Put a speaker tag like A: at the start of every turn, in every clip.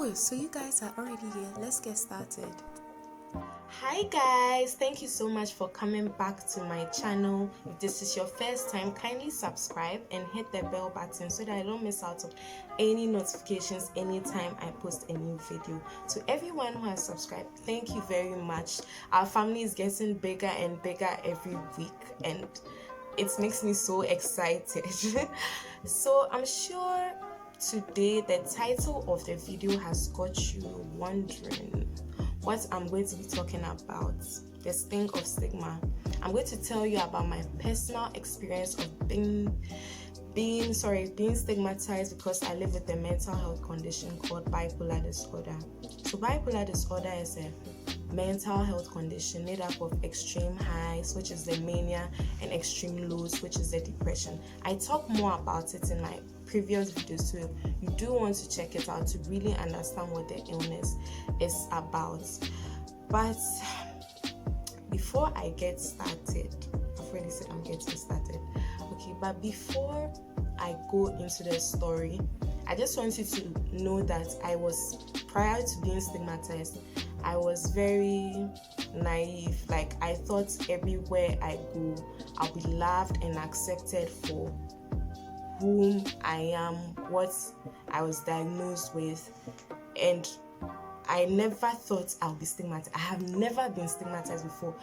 A: Oh, so you guys are already here. Let's get started.
B: Hi guys, thank you so much for coming back to my channel. If this is your first time, kindly subscribe and hit the bell button so that I don't miss out on any notifications anytime I post a new video. To everyone who has subscribed, thank you very much. Our family is getting bigger and bigger every week and it makes me so excited. So I'm sure today the title of the video has got you wondering what I'm going to be talking about, the sting of stigma. I'm going to tell you about my personal experience of being stigmatized because I live with a mental health condition called bipolar disorder. So bipolar disorder is a mental health condition made up of extreme highs, which is the mania, and extreme lows, which is the depression. I talk more about it in my previous videos, so you do want to check it out to really understand what the illness is about. But before I get started, I've already said I'm getting started. Okay, but before I go into the story, I just want you to know that prior to being stigmatized, I was very naive. Like, I thought everywhere I go, I'll be loved and accepted for whom I am, what I was diagnosed with, and I never thought I'll be stigmatized. I have never been stigmatized before.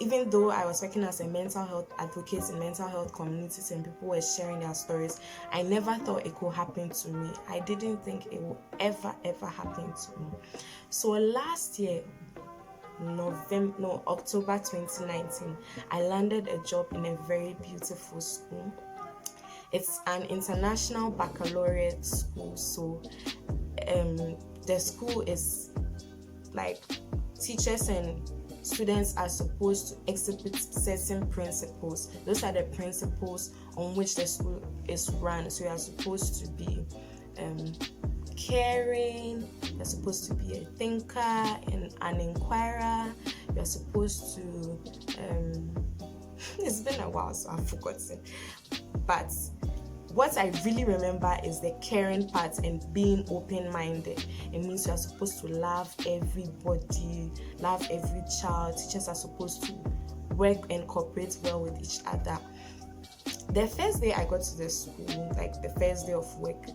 B: Even though I was working as a mental health advocate in mental health communities and people were sharing their stories, I never thought it could happen to me. I didn't think it would ever happen to me. So last year, October 2019, I landed a job in a very beautiful school. It's an international baccalaureate school, so the school is like teachers and students are supposed to exhibit certain principles. Those are the principles on which the school is run. So you are supposed to be caring, you're supposed to be a thinker and an inquirer, you're supposed to it's been a while so I've forgotten, but what I really remember is the caring part and being open-minded. It means you are supposed to love everybody, love every child. Teachers are supposed to work and cooperate well with each other. The first day I got to the school, like the first day of work,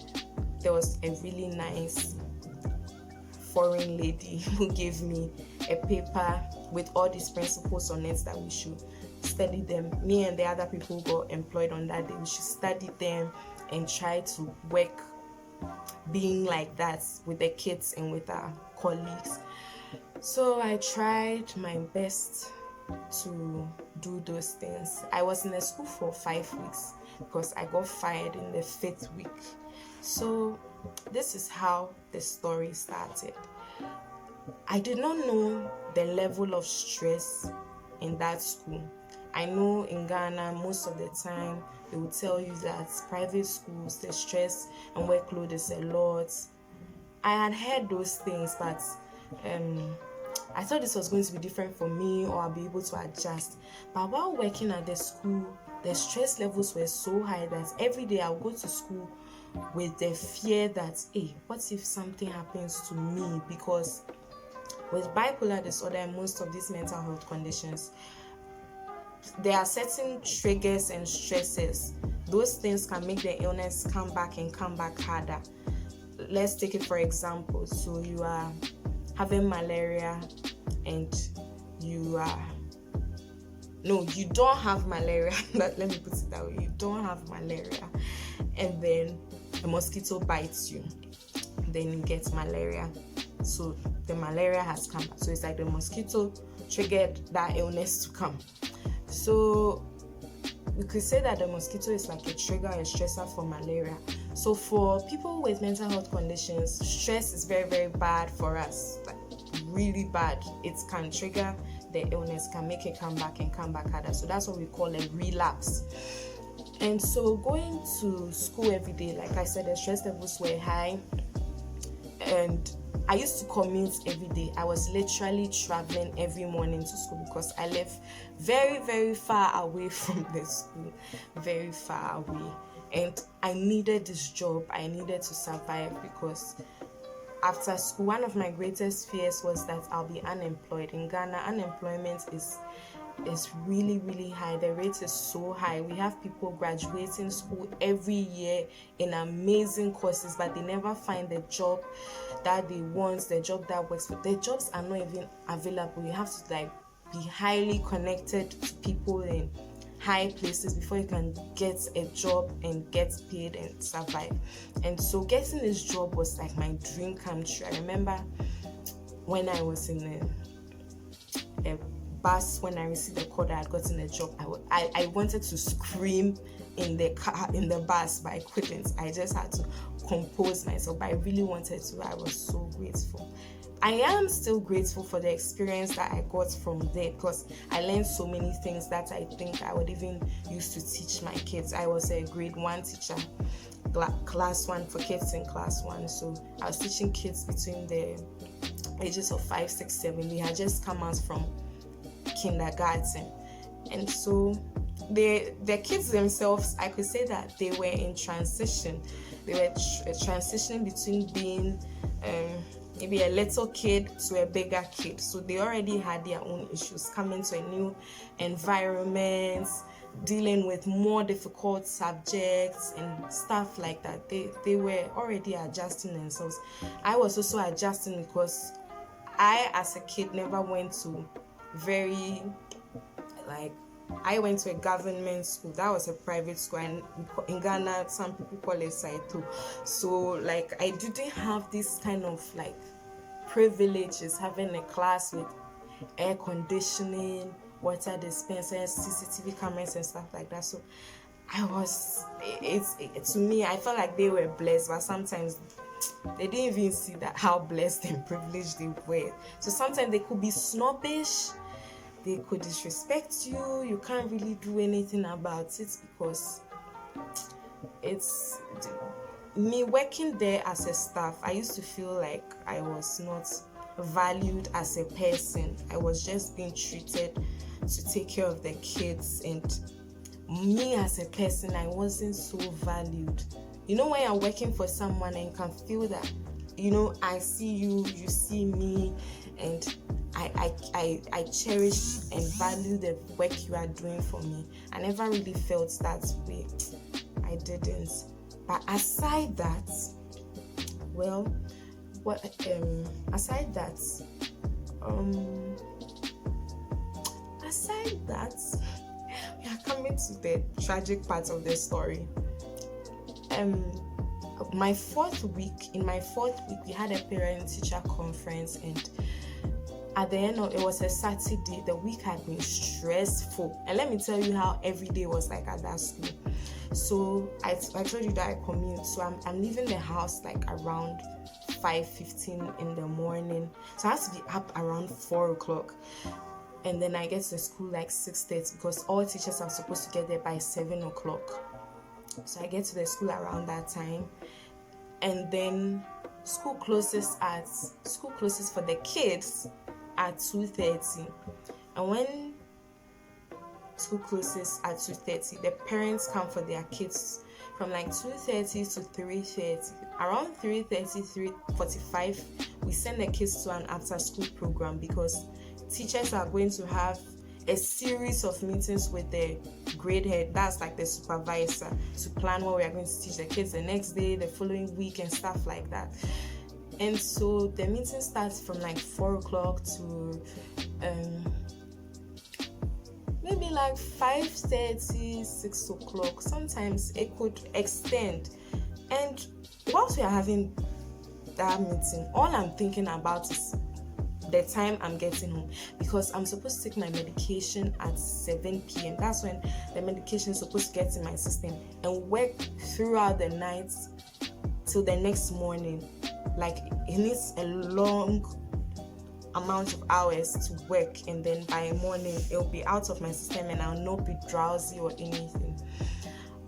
B: there was a really nice foreign lady who gave me a paper with all these principles on it that we should study them. Me and the other people who got employed on that day, we should study them and try to work being like that with the kids and with our colleagues. So I tried my best to do those things. I was in the school for 5 weeks because I got fired in the 5th week. So this is how the story started. I did not know the level of stress in that school. I know in Ghana, most of the time, they will tell you that private schools, the stress and workload is a lot. I had heard those things, but I thought this was going to be different for me, or I'll be able to adjust. But while working at the school, the stress levels were so high that every day I'll go to school with the fear that, hey, what if something happens to me? Because with bipolar disorder and most of these mental health conditions, there are certain triggers and stresses. Those things can make the illness come back harder. Let's take it for example. So you are having malaria and you don't have malaria. Let me put it that way. You don't have malaria, and then a mosquito bites you, then you get malaria. So the malaria has come back. So it's like the mosquito triggered that illness to come. So we could say that the mosquito is like a trigger, a stressor for malaria. So for people with mental health conditions, stress is very, very bad for us, like really bad. It can trigger the illness, can make it come back harder. So that's what we call a relapse. And so going to school every day, like I said, the stress levels were high, and I used to commute every day. I was literally traveling every morning to school because I live very, very far away from the school, very far away. And I needed this job. I needed to survive because after school, one of my greatest fears was that I'll be unemployed. In Ghana, unemployment is really, really high. The rate is so high. We have people graduating school every year in amazing courses, but they never find the job that they want, the job that works for. The jobs are not even available. You have to like be highly connected to people in high places before you can get a job and get paid and survive. And so getting this job was like my dream come true. I remember when I was in a bus, when I received the call that I had gotten a job, I wanted to scream in the car, in the bus, but I couldn't. I just had to compose myself, but I really wanted to. I was so grateful. I am still grateful for the experience that I got from there, because I learned so many things that I think I would even use to teach my kids. I was a grade 1 teacher, class 1 for kids in class 1. So I was teaching kids between the ages of 5, 6, 7. They had just come out from kindergarten, and so the kids themselves, I could say that they were in transition. They were transitioning between being maybe a little kid to a bigger kid. So they already had their own issues, coming to a new environment, dealing with more difficult subjects and stuff like that. They were already adjusting themselves. I was also adjusting because I, as a kid, never went to I went to a government school. That was a private school, and in Ghana some people call it Saito. So like I didn't have this kind of like privileges, having a class with air conditioning, water dispensers, CCTV cameras and stuff like that. So to me, I felt like they were blessed, but sometimes they didn't even see that how blessed and privileged they were. So sometimes they could be snobbish, they could disrespect you. You can't really do anything about it, because it's me working there as a staff. I used to feel like I was not valued as a person. I was just being treated to take care of the kids, and me as a person, I wasn't so valued. You know, when you're working for someone and you can feel that, you know, I see you, you see me, and I cherish and value the work you are doing for me. I never really felt that way. I didn't. But aside that, we are coming to the tragic part of the story. In my fourth week, we had a parent-teacher conference, and at the end of it was a Saturday. The week had been stressful, and let me tell you how every day was like at that school. So I told you that I commute, so I'm leaving the house like around 5:15 in the morning. So I have to be up around 4 o'clock, and then I get to the school like 6:30, because all teachers are supposed to get there by 7 o'clock. So I get to the school around that time, and then school closes for the kids at 2:30. And when school closes at 2:30, the parents come for their kids from like 2:30 to 3:30. Around 3:30, 3:45, we send the kids to an after school program, because teachers are going to have a series of meetings with the grade head, that's like the supervisor, to plan what we are going to teach the kids the next day, the following week, and stuff like that. And so the meeting starts from like 4 o'clock to maybe like 5:30, 6 o'clock. Sometimes it could extend. And whilst we are having that meeting, all I'm thinking about is the time I'm getting home, because I'm supposed to take my medication at 7 p.m. That's when the medication is supposed to get in my system, and work throughout the night till the next morning. Like it needs a long amount of hours to work, and then by morning it'll be out of my system and I'll not be drowsy or anything.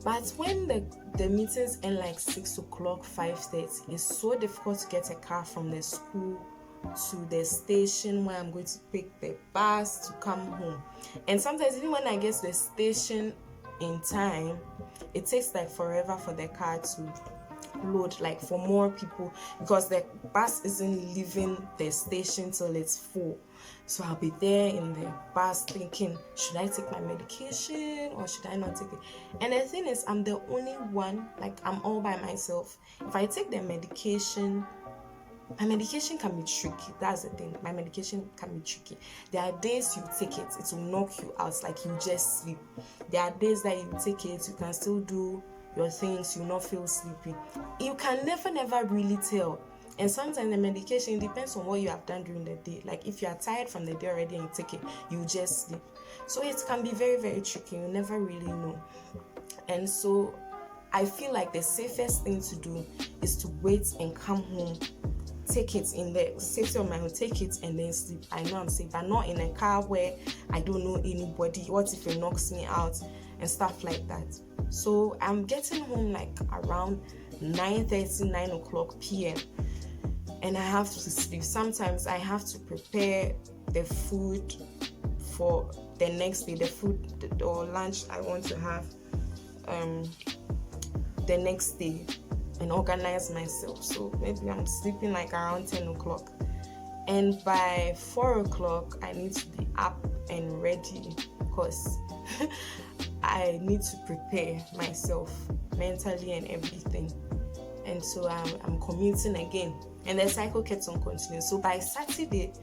B: But when the meetings end like 6 o'clock, 5:30, it's so difficult to get a car from the school to the station where I'm going to pick the bus to come home. And sometimes even when I get to the station in time, it takes like forever for the car to load, like for more people, because the bus isn't leaving the station till it's full. So I'll be there in the bus thinking, should I take my medication or should I not take it? And the thing is, I'm the only one, like I'm all by myself. If I take the medication, my medication can be tricky. That's the thing. My medication can be tricky. There are days you take it, it will knock you out, like you just sleep. There are days that you take it, you can still do your things, you not feel sleepy. You can never really tell. And sometimes the medication depends on what you have done during the day. Like if you are tired from the day already and you take it, you just sleep. So it can be very tricky. You never really know. And so I feel like the safest thing to do is to wait and come home, take it in the safety of my home, take it and then sleep. I know I'm safe, but not in a car where I don't know anybody. What if it knocks me out and stuff like that? So I'm getting home like around 9:30, 9 o'clock p.m. and I have to sleep. Sometimes I have to prepare the food for the next day, the food or lunch I want to have the next day, and organize myself. So maybe I'm sleeping like around 10 o'clock, and by 4 o'clock I need to be up and ready because I need to prepare myself mentally and everything. And so I'm commuting again, and the cycle keeps on continuing. So by Saturday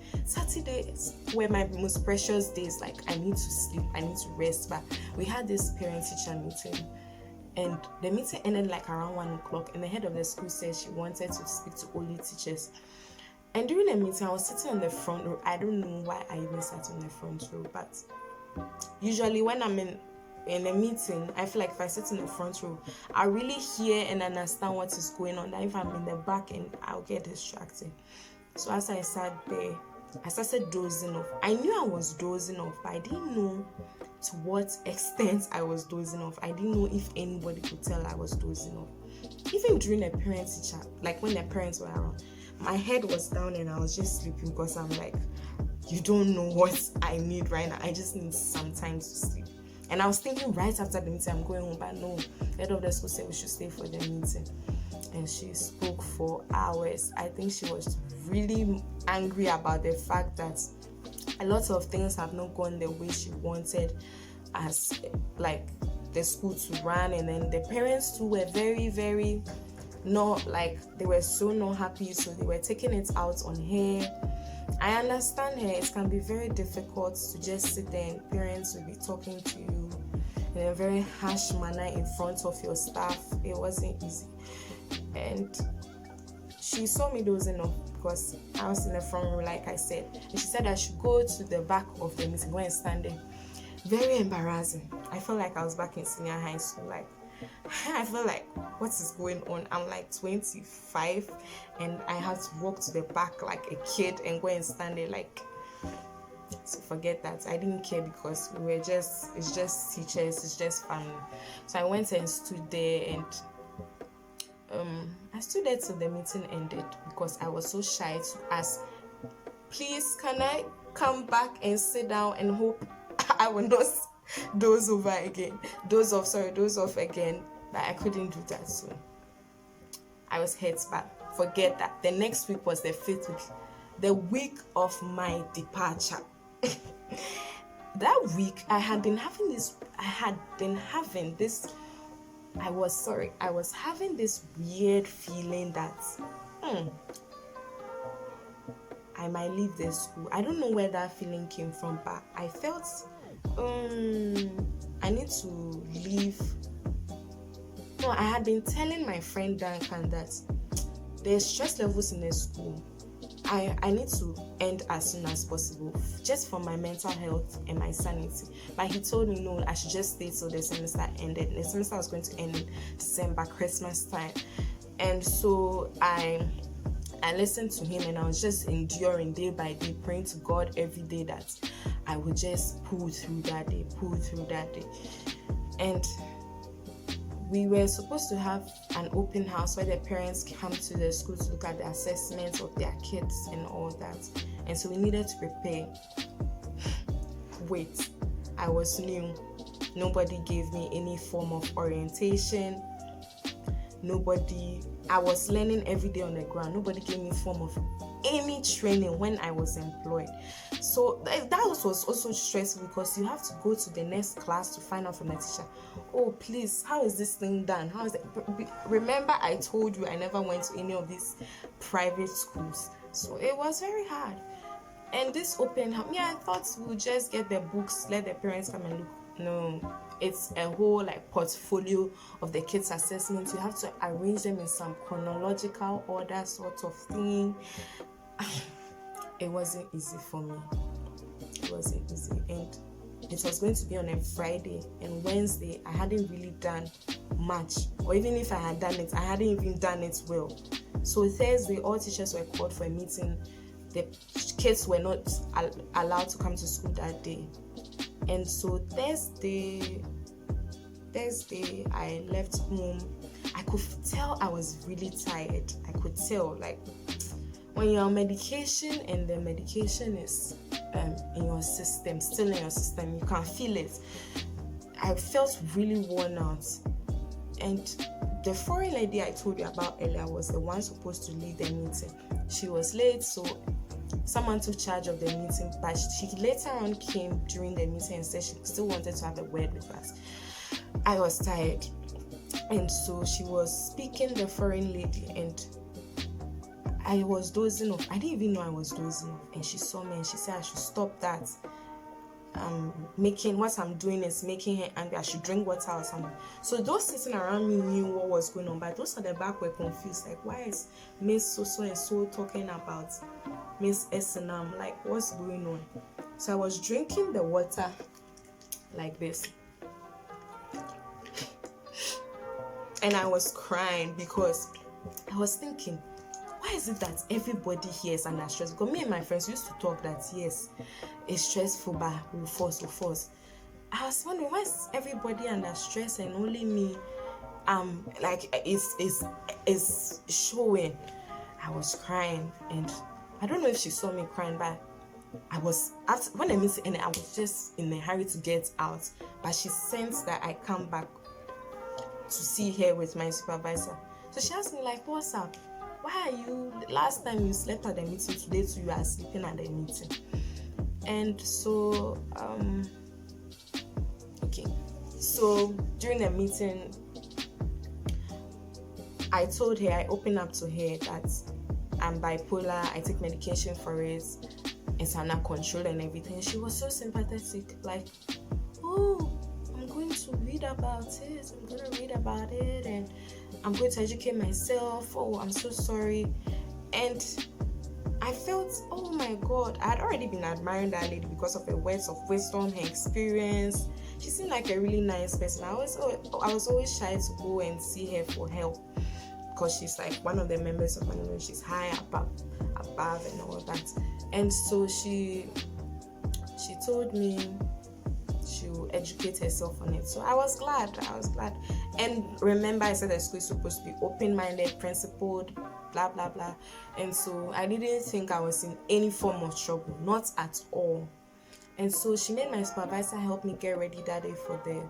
B: were my most precious days. Like I need to sleep, I need to rest. But we had this parent-teacher meeting, and the meeting ended like around 1 o'clock, and the head of the school said she wanted to speak to only teachers. And during the meeting, I was sitting on the front row. I don't know why I even sat on the front row, but usually when I'm in a meeting, I feel like if I sit in the front row, I really hear and understand what is going on. That if I'm in the back end, I'll get distracted. So as I sat there, I started dozing off. I knew I was dozing off, but I didn't know to what extent I was dozing off. I didn't know if anybody could tell I was dozing off. Even during a parent-teacher, like when the parents were around, my head was down and I was just sleeping because I'm like, you don't know what I need right now. I just need some time to sleep. And I was thinking right after the meeting, I'm going home, but no, the head of the school said we should stay for the meeting. And she spoke for hours. I think she was really angry about the fact that a lot of things have not gone the way she wanted, as like the school to run. And then the parents too were very not, like they were so not happy, so they were taking it out on her. I understand her. It can be very difficult to just sit there and parents will be talking to you in a very harsh manner in front of your staff. It wasn't easy. And she saw me dozing off because I was in the front row, like I said. And she said I should go to the back of the meeting, go and stand there. Very embarrassing. I felt like I was back in senior high school. Like, I felt like, what is going on? I'm like 25 and I had to walk to the back like a kid and go and stand there. Like, so forget that. I didn't care because it's just teachers, it's just family. So I went and stood there, and I stood there till the meeting ended because I was so shy to ask, please, can I come back and sit down and hope I will not doze off again. But I couldn't do that, so I was hurt. But forget that. The next week was the 5th week, the week of my departure. That week I was having this weird feeling that I might leave the school. I don't know where that feeling came from, but I felt I need to leave. No, I had been telling my friend Duncan that there's stress levels in the school. I need to end as soon as possible, just for my mental health and my sanity. But he told me no, I should just stay till the semester ended. The semester was going to end in December, Christmas time. And so I listened to him, and I was just enduring day by day, praying to God every day that I would just pull through that day. And we were supposed to have an open house where the parents come to the school to look at the assessments of their kids and all that. And so we needed to prepare. Wait, I was new. Nobody gave me any form of orientation. Nobody I was learning every day on the ground. Nobody gave me form of any training when I was employed. So that was also stressful, because you have to go to the next class to find out from the teacher, oh please, how is this thing done? How is it? Remember, I told you I never went to any of these private schools, so it was very hard. And this open house, I thought we'll just get the books, let the parents come and look. No, it's a whole like portfolio of the kids' assessments. You have to arrange them in some chronological order sort of thing. It wasn't easy for me. It wasn't easy. And it was going to be on a Friday, and Wednesday I hadn't really done much, or even if I had done it, I hadn't even done it well. So Thursday, all teachers were called for a meeting. The kids were not allowed to come to school that day. And so Thursday I left home. I could tell I was really tired. I could tell, like, when you're on medication and the medication is in your system, still in your system, you can feel it. I felt really worn out. And the foreign lady I told you about earlier was the one supposed to lead the meeting. She was late, so someone took charge of the meeting, but she later on came during the meeting and said she still wanted to have a word with us. I was tired, and so she was speaking, the foreign lady, and I was dozing off. I didn't even know I was dozing off, and she saw me and she said I should stop that. What I'm doing is making her angry. I should drink water or something. So those sitting around me knew what was going on, but those at the back were confused. Like, why is Miss so and so talking about Miss S and I'm like, what's going on? So I was drinking the water like this, and I was crying because I was thinking, why is it that everybody here is under stress? Because me and my friends used to talk that yes, it's stressful, but we'll force. I was wondering, why is everybody under stress and only me like is showing? I was crying, and I don't know if she saw me crying, but I was when I missed it, and I was just in a hurry to get out. But she sensed that I come back to see her with my supervisor. So she asked me, like, what's up? Why are you, last time you slept at the meeting, today too you are sleeping at the meeting? And so so during the meeting, I told her, I opened up to her that I'm bipolar, I take medication for it, it's under control and everything. She was so sympathetic, like, oh, I'm going to read about it, and I'm going to educate myself. Oh, I'm so sorry. And I felt, oh my God, I had already been admiring that lady because of her words of wisdom, her experience. She seemed like a really nice person. I was always shy to go and see her for help, because she's like one of the members of my family. She's high above and all that. And so she told me she will educate herself on it. So I was glad. And remember, I said the school is supposed to be open-minded, principled, blah blah blah. And so I didn't think I was in any form of trouble, not at all. And so she made my supervisor help me get ready that day for the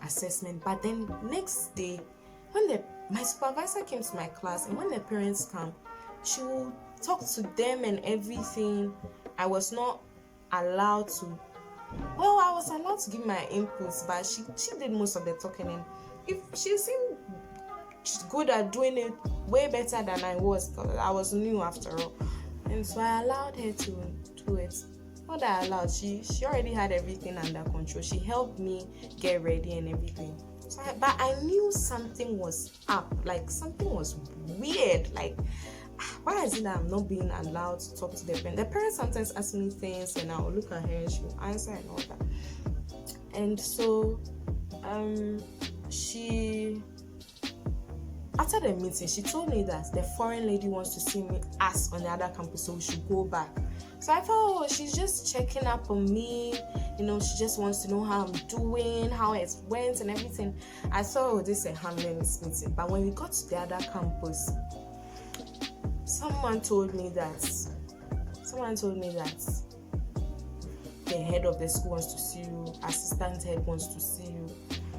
B: assessment. But then next day, when my supervisor came to my class, and when the parents come, she will talk to them and everything. I was not allowed to. Well, I was allowed to give my inputs, but she did most of the talking, and if she seemed good at doing it way better than I was, because I was new after all. And so I allowed her to do it. Not that I allowed, she already had everything under control. She helped me get ready and everything. So but I knew something was up, like something was weird, like, why is it that I'm not being allowed to talk to the parents? The parents sometimes ask me things, and I'll look at her and she'll answer and all that. And so after the meeting, she told me that the foreign lady wants to see us on the other campus, so we should go back. So I thought, oh, she's just checking up on me, she just wants to know how I'm doing, how it went and everything. I thought, oh, this is a harmless meeting. But when we got to the other campus, someone told me that the head of the school wants to see you, assistant head wants to see you.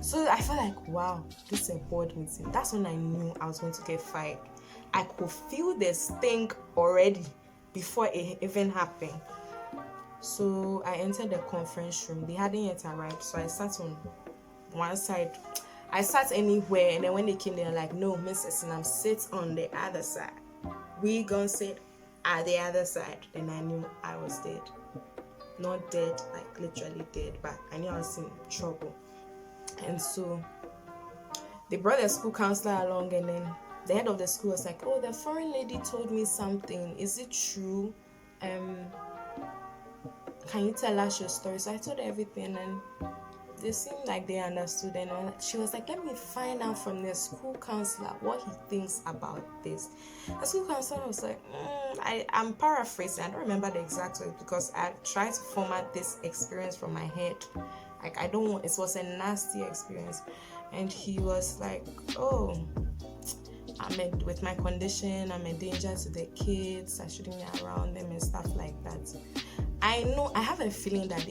B: So I felt like, wow, this is a board meeting. That's when I knew I was going to get fired. I could feel the stink already before it even happened. So I entered the conference room. They hadn't yet arrived, so I sat on one side. I sat anywhere, and then when they came, they were like, "No, Miss Esinam, sit on the other side. We gonna sit at the other side." Then I knew I was dead. Not dead, like literally dead, but I knew I was in trouble. And so they brought the school counselor along, and then the head of the school was like, "Oh, the foreign lady told me something. Is it true? Can you tell us your story?" So I told her everything, and they seemed like they understood. And she was like, "Let me find out from the school counselor what he thinks about this." The school counselor was like, I'm paraphrasing. I don't remember the exact words because I tried to format this experience from my head. Like, it was a nasty experience. And he was like, "Oh, with my condition, I'm a danger to the kids. I shouldn't be around them," and stuff like that. I have a feeling that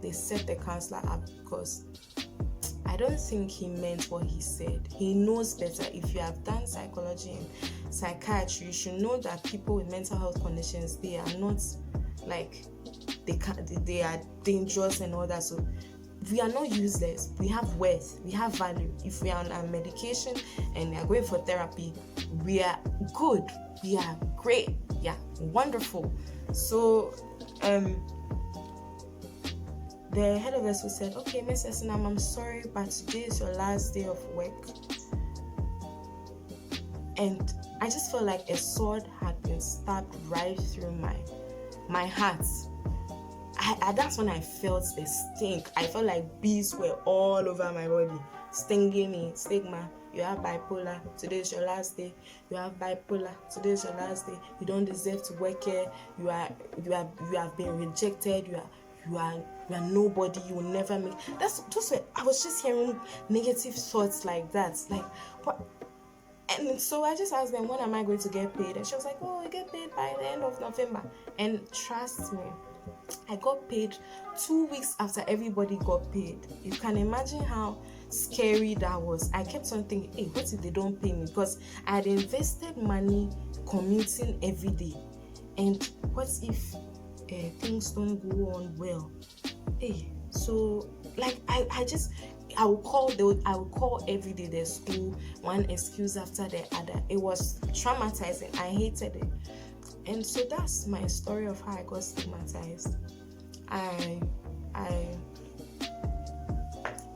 B: they set the counselor up because I don't think he meant what he said. He knows better. If you have done psychology and psychiatry, you should know that people with mental health conditions, they are not like they are dangerous and all that. So we are not useless. We have worth. We have value. If we are on our medication and we are going for therapy, we are good. We are great. Yeah, wonderful. So the head of the school said, "Okay, Miss Esinam, I'm sorry, but today is your last day of work." And I just felt like a sword had been stabbed right through my heart. That's when I felt the stink. I felt like bees were all over my body, stinging me. Stigma. You have bipolar. Today is your last day. You have bipolar. Today is your last day. You don't deserve to work here. You have been rejected. You are nobody. You will never make. I was just hearing negative thoughts like that. Like what? And so I just asked them, "When am I going to get paid?" And she was like, "Oh, you get paid by the end of November." And trust me, I got paid 2 weeks after everybody got paid. You can imagine how scary that was. I kept on thinking, "Hey, what if they don't pay me?" Because I had invested money commuting every day. And what if things don't go on well? Hey, so like I will call every day the school, one excuse after the other. It was traumatizing. I hated it. And so that's my story of how I got stigmatized.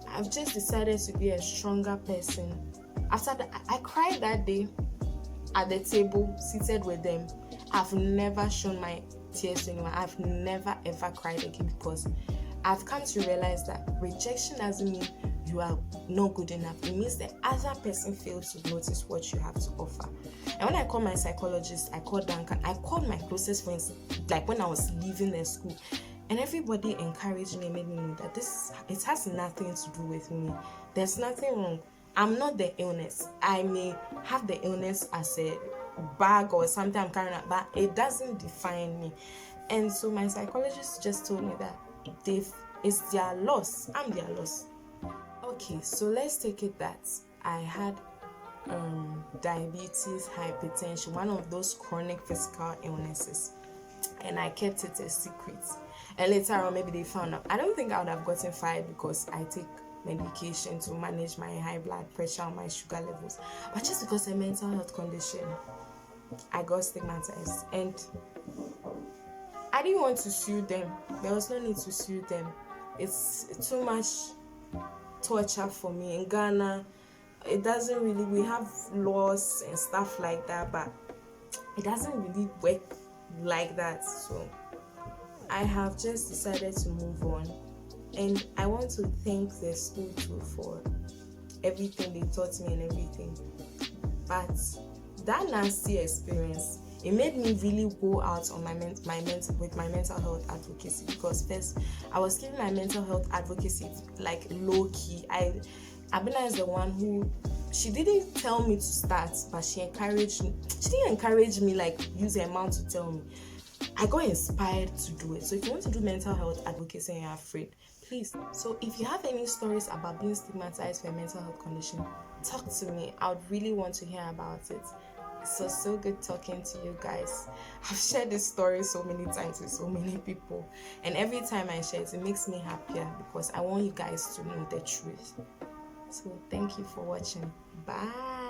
B: I've just decided to be a stronger person. After that, I cried that day at the table, seated with them. I've never shown my tears to anyone. I've never ever cried again because I've come to realize that rejection doesn't mean you are not good enough. It means the other person fails to notice what you have to offer. And when I called my psychologist, I called Duncan, I called my closest friends, like when I was leaving the school, and everybody encouraged me and made me know that it has nothing to do with me. There's nothing wrong. I'm not the illness. I may have the illness as a bag or something I'm carrying out, but it doesn't define me. And so my psychologist just told me that it's their loss. I'm their loss. Okay, so let's take it that I had diabetes, hypertension, one of those chronic physical illnesses, and I kept it a secret. And later on, maybe they found out. I don't think I would have gotten fired because I take medication to manage my high blood pressure and my sugar levels, but just because of a mental health condition, I got stigmatized. And I didn't want to sue them. There was no need to sue them. It's too much torture for me. In Ghana, it doesn't really, we have laws and stuff like that, but it doesn't really work like that. So I have just decided to move on, and I want to thank the school too for everything they taught me and everything. But that nasty experience, it made me really go out on my mental health advocacy, because first I was giving my mental health advocacy like low key. Abina is the one who, she didn't tell me to start, but she encouraged me. She didn't encourage me like use her mouth to tell me. I got inspired to do it. So if you want to do mental health advocacy and you're afraid, please. So if you have any stories about being stigmatized for a mental health condition, talk to me. I would really want to hear about it. It was so good talking to you guys. I've shared this story so many times with so many people, and every time I share it, it makes me happier because I want you guys to know the truth. So thank you for watching. Bye.